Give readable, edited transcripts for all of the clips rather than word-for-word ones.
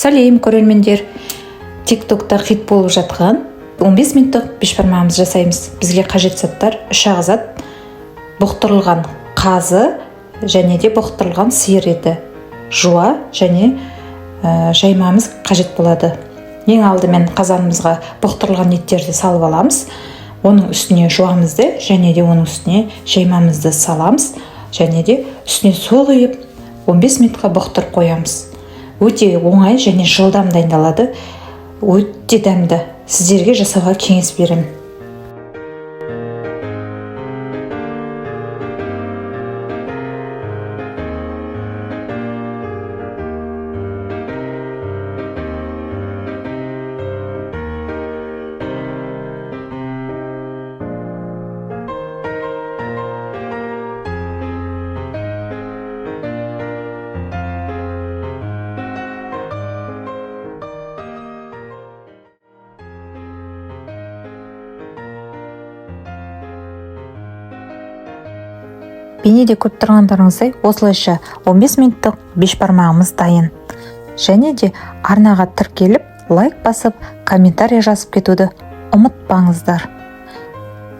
Сәлем көрермендер. TikTok'та хит болып жатқан 15 минуттық бешбармағымызды жасаймыз. Бізге қажет заттар 3 ағзат: бұқтырылған қазы және де бұқтырылған сиыр еті, жуа және жаймамыз қажет болады. Ең алдымен қазанымызға бұқтырылған еттерді салып аламыз. Оның үстіне жуамызды және де оның үстіне жаймамызды саламыз және де үстіне су құйып 15 минутқа бұқтырып қоямыз. Өте оңай және жылдам дайындалады. Өте дәмді. Сіздерге жасауға кеңес беремін. Бейнеде көріп тұрғандарыңыздай, осылайша 15 минуттық бешбармағымыз дайын. Және де арнаға тіркеліп, лайк басып, комментарий жазып кетуді ұмытпаңыздар.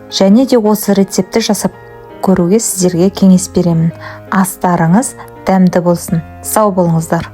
Және де осы рецепті жасап көруге сіздерге кеңес беремін. Астарыңыз дәмді болсын. Сау болыңыздар.